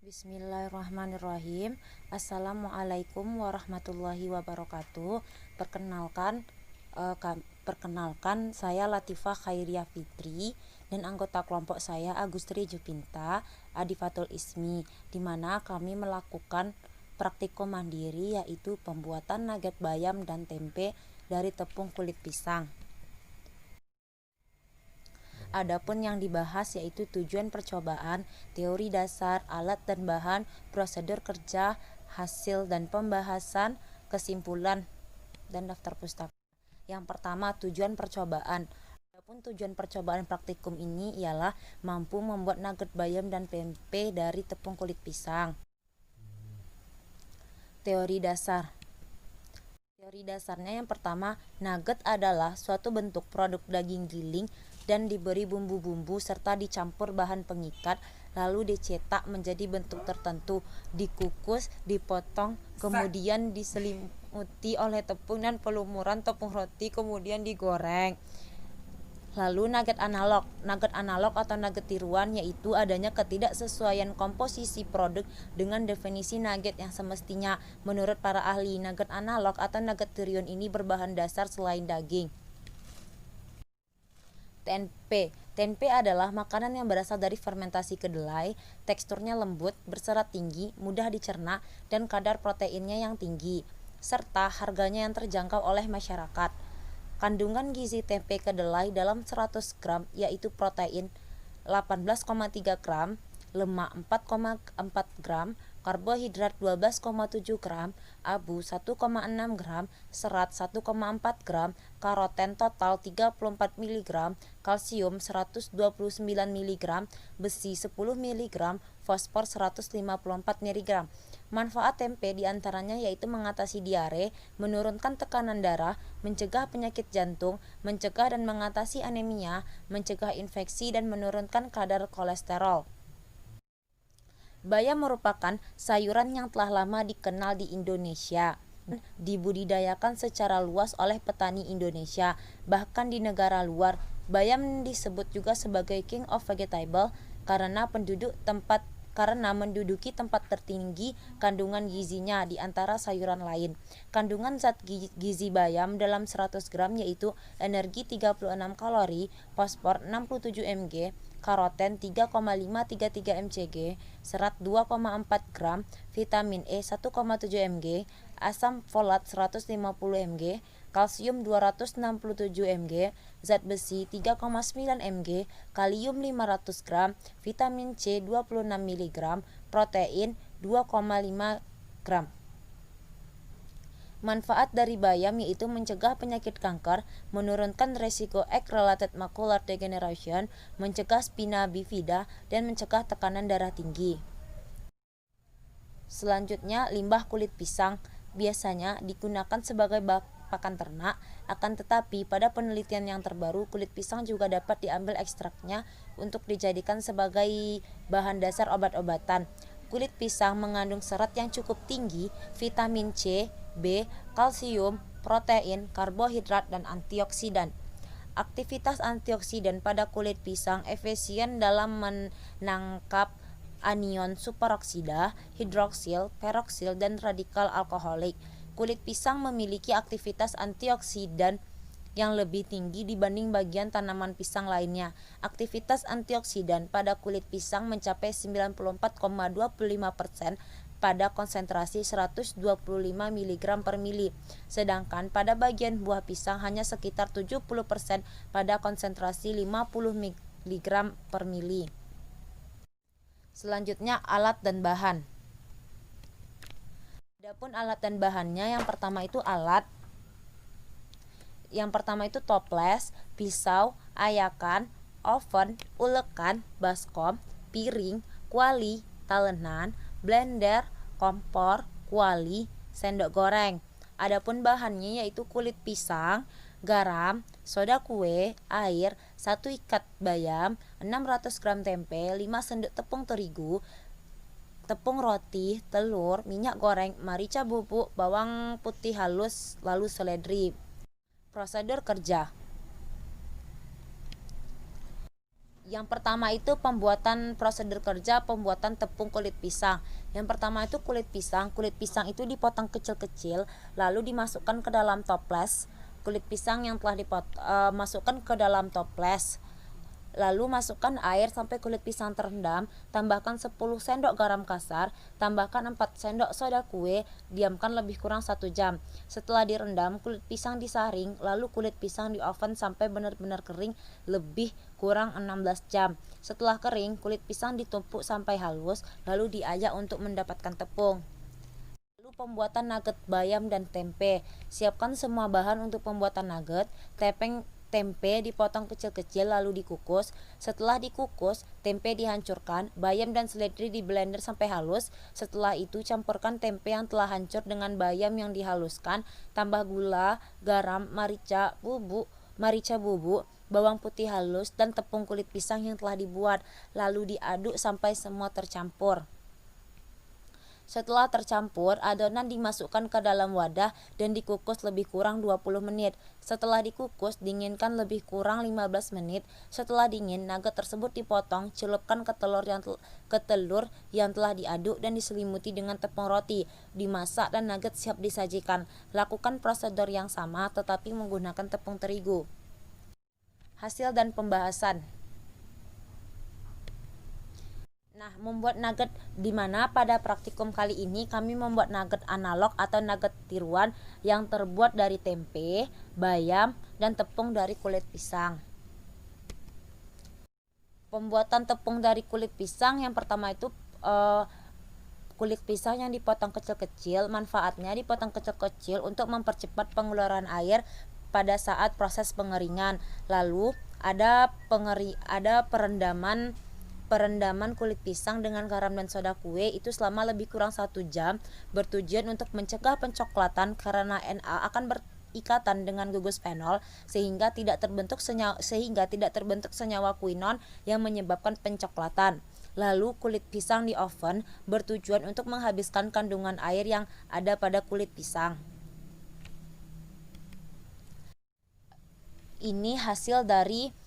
Bismillahirrahmanirrahim. Assalamualaikum warahmatullahi wabarakatuh. Perkenalkan saya Latifah Khairia Fitri dan anggota kelompok saya Agustri Jupinta Adifatul Ismi, di mana kami melakukan praktikum mandiri yaitu pembuatan nugget bayam dan tempe dari tepung kulit pisang. Adapun yang dibahas yaitu tujuan percobaan, teori dasar, alat dan bahan, prosedur kerja, hasil dan pembahasan, kesimpulan, dan daftar pustaka. Yang pertama, tujuan percobaan. Adapun tujuan percobaan praktikum ini ialah mampu membuat nugget bayam dan tempe dari tepung kulit pisang. Teori dasar. Teori dasarnya yang pertama, nugget adalah suatu bentuk produk daging giling dan diberi bumbu-bumbu serta dicampur bahan pengikat, lalu dicetak menjadi bentuk tertentu, dikukus, dipotong, kemudian diselimuti oleh tepung dan pelumuran tepung roti, kemudian digoreng. Lalu nugget analog atau nugget tiruan yaitu adanya ketidaksesuaian komposisi produk dengan definisi nugget yang semestinya. Menurut para ahli, nugget analog atau nugget tiruan ini berbahan dasar selain daging. Tempe adalah makanan yang berasal dari fermentasi kedelai, teksturnya lembut, berserat tinggi, mudah dicerna, dan kadar proteinnya yang tinggi, serta harganya yang terjangkau oleh masyarakat. Kandungan gizi tempe kedelai dalam 100 gram yaitu protein 18,3 gram, lemak 4,4 gram, karbohidrat 12,7 gram, abu 1,6 gram, serat 1,4 gram, karoten total 34 mg, kalsium 129 mg, besi 10 mg, fosfor 154 mg. Manfaat tempe diantaranya yaitu mengatasi diare, menurunkan tekanan darah, mencegah penyakit jantung, mencegah dan mengatasi anemia, mencegah infeksi dan menurunkan kadar kolesterol. Bayam merupakan sayuran yang telah lama dikenal di Indonesia, dibudidayakan secara luas oleh petani Indonesia, bahkan di negara luar. Bayam disebut juga sebagai King of Vegetable karena menduduki tempat tertinggi kandungan gizinya di antara sayuran lain. Kandungan zat gizi bayam dalam 100 gram yaitu energi 36 kalori, fosfor 67 mg, karoten 3,533 mcg, serat 2,4 gram, vitamin E 1,7 mg, asam folat 150 mg, kalsium 267 mg, zat besi 3,9 mg, kalium 500 gram, vitamin C 26 mg, protein 2,5 gram. Manfaat dari bayam yaitu mencegah penyakit kanker, menurunkan resiko age-related macular degeneration, mencegah spina bifida, dan mencegah tekanan darah tinggi. Selanjutnya, limbah kulit pisang biasanya digunakan sebagai pakan ternak, akan tetapi pada penelitian yang terbaru kulit pisang juga dapat diambil ekstraknya untuk dijadikan sebagai bahan dasar obat-obatan. Kulit pisang mengandung serat yang cukup tinggi, vitamin C, B, kalsium, protein, karbohidrat, dan antioksidan. Aktivitas antioksidan pada kulit pisang efisien dalam menangkap anion superoksida, hidroksil, peroksil, dan radikal alkoholik. Kulit pisang memiliki aktivitas antioksidan yang lebih tinggi dibanding bagian tanaman pisang lainnya. Aktivitas antioksidan pada kulit pisang mencapai 94,25% pada konsentrasi 125 mg per mili, sedangkan pada bagian buah pisang hanya sekitar 70% pada konsentrasi 50 mg per mili. Selanjutnya, alat dan bahan. Adapun alat dan bahannya, yang pertama itu toples, pisau, ayakan, oven, ulekan, baskom, piring, kuali, talenan, blender, kompor, kuali, sendok goreng. Adapun bahannya yaitu kulit pisang, garam, soda kue, air, 1 ikat bayam, 600 gram tempe, 5 sendok tepung terigu, tepung roti, telur, minyak goreng, merica bubuk, bawang putih halus, lalu seledri. Prosedur kerja. Yang pertama itu pembuatan prosedur kerja pembuatan tepung kulit pisang. Yang pertama itu kulit pisang itu dipotong kecil-kecil lalu dimasukkan ke dalam toples. Kulit pisang yang telah masukkan ke dalam toples. Lalu masukkan air sampai kulit pisang terendam, tambahkan 10 sendok garam kasar, tambahkan 4 sendok soda kue, diamkan lebih kurang 1 jam. Setelah direndam, kulit pisang disaring, lalu kulit pisang di oven sampai benar-benar kering lebih kurang 16 jam. Setelah kering, kulit pisang ditumpuk sampai halus, lalu diayak untuk mendapatkan tepung. Lalu pembuatan nugget bayam dan tempe. Siapkan semua bahan untuk pembuatan nugget. Tempe dipotong kecil-kecil lalu dikukus. Setelah dikukus, tempe dihancurkan, bayam dan seledri di blender sampai halus. Setelah itu campurkan tempe yang telah hancur dengan bayam yang dihaluskan, tambah gula, garam, merica bubuk, bawang putih halus dan tepung kulit pisang yang telah dibuat. Lalu diaduk sampai semua tercampur. Setelah tercampur, adonan dimasukkan ke dalam wadah dan dikukus lebih kurang 20 menit. Setelah dikukus, dinginkan lebih kurang 15 menit. Setelah dingin, nugget tersebut dipotong, celupkan ke telur yang telah diaduk dan diselimuti dengan tepung roti. Dimasak dan nugget siap disajikan. Lakukan prosedur yang sama tetapi menggunakan tepung terigu. Hasil dan pembahasan. Nah, membuat nugget di mana pada praktikum kali ini kami membuat nugget analog atau nugget tiruan yang terbuat dari tempe, bayam, dan tepung dari kulit pisang. Pembuatan tepung dari kulit pisang yang pertama itu kulit pisang yang dipotong kecil-kecil. Manfaatnya dipotong kecil-kecil untuk mempercepat pengeluaran air pada saat proses pengeringan. Lalu ada perendaman kulit pisang dengan garam dan soda kue itu selama lebih kurang 1 jam bertujuan untuk mencegah pencoklatan karena Na akan berikatan dengan gugus fenol sehingga tidak terbentuk senyawa quinon yang menyebabkan pencoklatan. Lalu kulit pisang di oven bertujuan untuk menghabiskan kandungan air yang ada pada kulit pisang. Ini hasil dari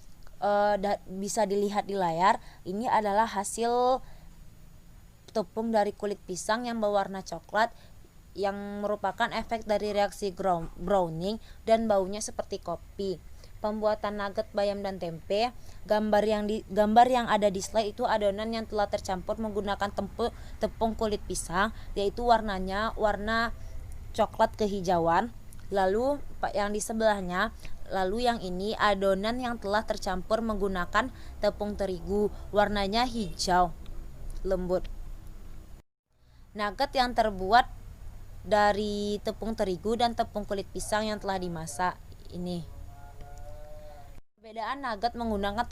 bisa dilihat di layar. Ini adalah hasil tepung dari kulit pisang yang berwarna coklat yang merupakan efek dari reaksi browning dan baunya seperti kopi. Pembuatan nugget bayam dan tempe. Gambar yang ada di slide itu adonan yang telah tercampur menggunakan tepung kulit pisang, yaitu warnanya warna coklat kehijauan. Lalu yang di sebelahnya, yang ini adonan yang telah tercampur menggunakan tepung terigu, warnanya hijau lembut. Nugget yang terbuat dari tepung terigu dan tepung kulit pisang yang telah dimasak ini. Perbedaan nugget menggunakan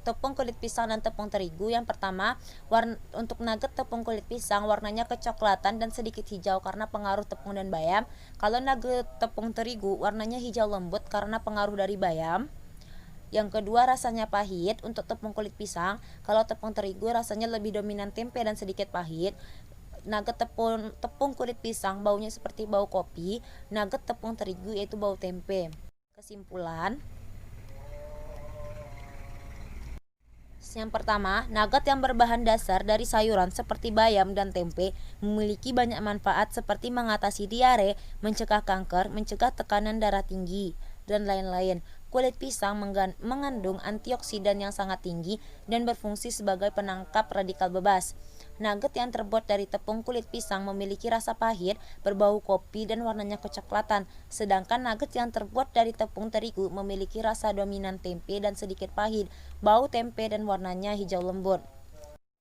tepung kulit pisang dan tepung terigu. Yang pertama, untuk nugget tepung kulit pisang warnanya kecoklatan dan sedikit hijau karena pengaruh tepung dan bayam. Kalau nugget tepung terigu warnanya hijau lembut karena pengaruh dari bayam. Yang kedua, rasanya pahit untuk tepung kulit pisang. Kalau tepung terigu rasanya lebih dominan tempe dan sedikit pahit. Nugget tepung kulit pisang baunya seperti bau kopi. Nugget tepung terigu yaitu bau tempe. Kesimpulan, yang pertama, nugget yang berbahan dasar dari sayuran seperti bayam dan tempe memiliki banyak manfaat seperti mengatasi diare, mencegah kanker, mencegah tekanan darah tinggi, dan lain-lain. Kulit pisang mengandung antioksidan yang sangat tinggi dan berfungsi sebagai penangkap radikal bebas. Nugget yang terbuat dari tepung kulit pisang memiliki rasa pahit, berbau kopi dan warnanya kecoklatan. Sedangkan nugget yang terbuat dari tepung terigu memiliki rasa dominan tempe dan sedikit pahit, bau tempe dan warnanya hijau lembut.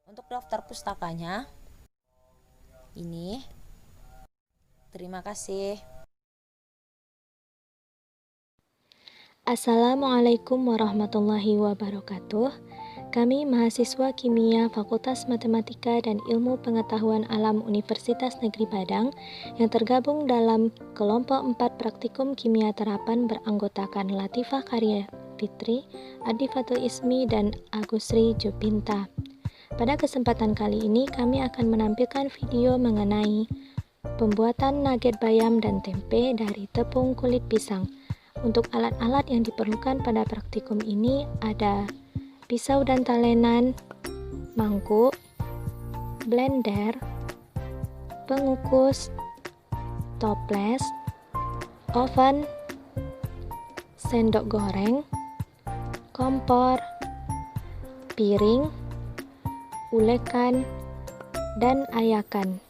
Untuk daftar pustakanya ini. Terima kasih. Assalamualaikum warahmatullahi wabarakatuh. Kami mahasiswa Kimia Fakultas Matematika dan Ilmu Pengetahuan Alam Universitas Negeri Padang yang tergabung dalam kelompok 4 praktikum kimia terapan beranggotakan Latifah Karya Fitri, Adifatul Ismi, dan Agusri Jupinta. Pada kesempatan kali ini kami akan menampilkan video mengenai pembuatan nugget bayam dan tempe dari tepung kulit pisang. Untuk alat-alat yang diperlukan pada praktikum ini ada pisau dan talenan, mangkuk, blender, pengukus, toples, oven, sendok goreng, kompor, piring, ulekan, dan ayakan.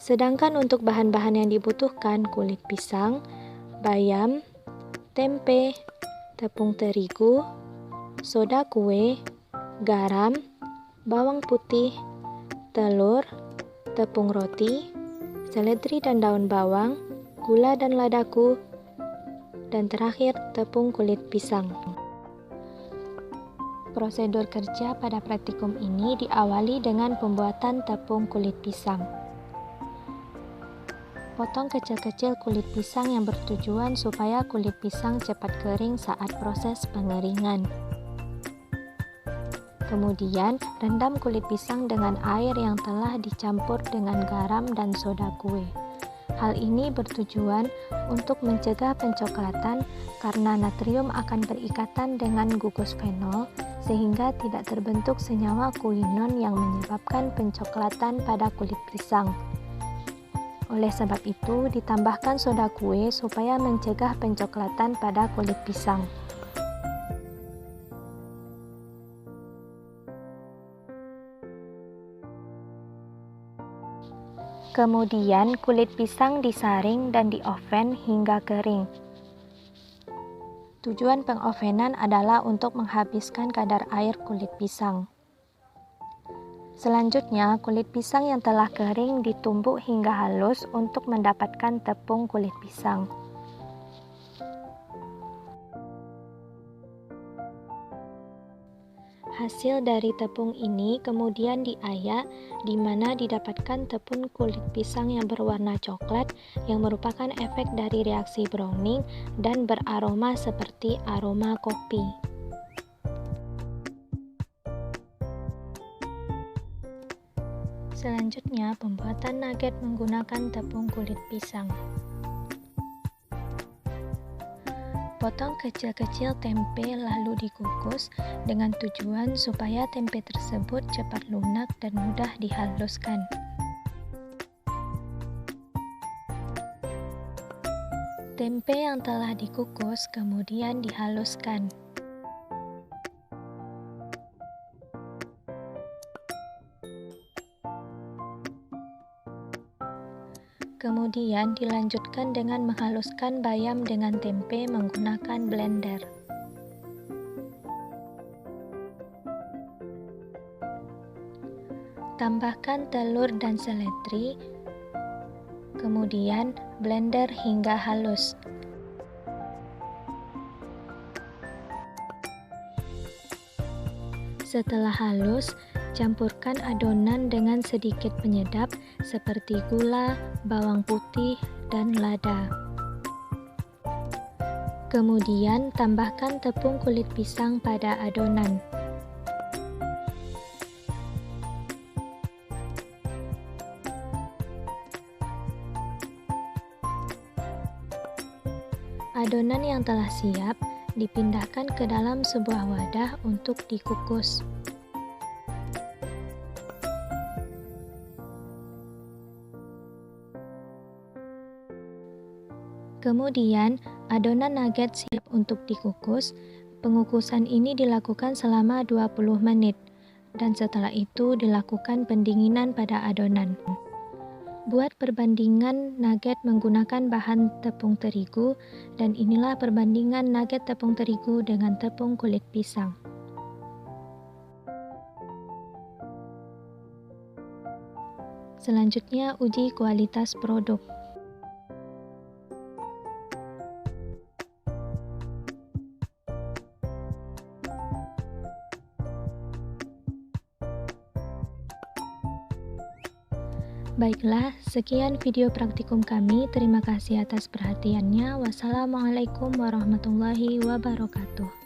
Sedangkan untuk bahan-bahan yang dibutuhkan kulit pisang, bayam, tempe, tepung terigu, soda kue, garam, bawang putih, telur, tepung roti, seledri dan daun bawang, gula dan ladaku, dan terakhir tepung kulit pisang. Prosedur kerja pada praktikum ini diawali dengan pembuatan tepung kulit pisang. Potong kecil-kecil kulit pisang yang bertujuan supaya kulit pisang cepat kering saat proses pengeringan. Kemudian, rendam kulit pisang dengan air yang telah dicampur dengan garam dan soda kue. Hal ini bertujuan untuk mencegah pencoklatan karena natrium akan berikatan dengan gugus fenol sehingga tidak terbentuk senyawa kuinon yang menyebabkan pencoklatan pada kulit pisang. Oleh sebab itu, ditambahkan soda kue supaya mencegah pencoklatan pada kulit pisang. Kemudian, kulit pisang disaring dan dioven hingga kering. Tujuan pengovenan adalah untuk menghabiskan kadar air kulit pisang. Selanjutnya, kulit pisang yang telah kering ditumbuk hingga halus untuk mendapatkan tepung kulit pisang. Hasil dari tepung ini kemudian diayak, di mana didapatkan tepung kulit pisang yang berwarna coklat yang merupakan efek dari reaksi browning dan beraroma seperti aroma kopi. Selanjutnya, pembuatan nugget menggunakan tepung kulit pisang. Potong kecil-kecil tempe lalu dikukus dengan tujuan supaya tempe tersebut cepat lunak dan mudah dihaluskan. Tempe yang telah dikukus kemudian dihaluskan. Kemudian dilanjutkan dengan menghaluskan bayam dengan tempe menggunakan blender. Tambahkan telur dan seledri, kemudian blender hingga halus. Setelah halus, campurkan adonan dengan sedikit penyedap seperti gula, bawang putih, dan lada. Kemudian tambahkan tepung kulit pisang pada adonan. Adonan yang telah siap dipindahkan ke dalam sebuah wadah untuk dikukus. Kemudian, adonan nugget siap untuk dikukus. Pengukusan ini dilakukan selama 20 menit, dan setelah itu dilakukan pendinginan pada adonan. Buat perbandingan nugget menggunakan bahan tepung terigu, dan inilah perbandingan nugget tepung terigu dengan tepung kulit pisang. Selanjutnya, uji kualitas produk. Baiklah, sekian video praktikum kami. Terima kasih atas perhatiannya. Wassalamualaikum warahmatullahi wabarakatuh.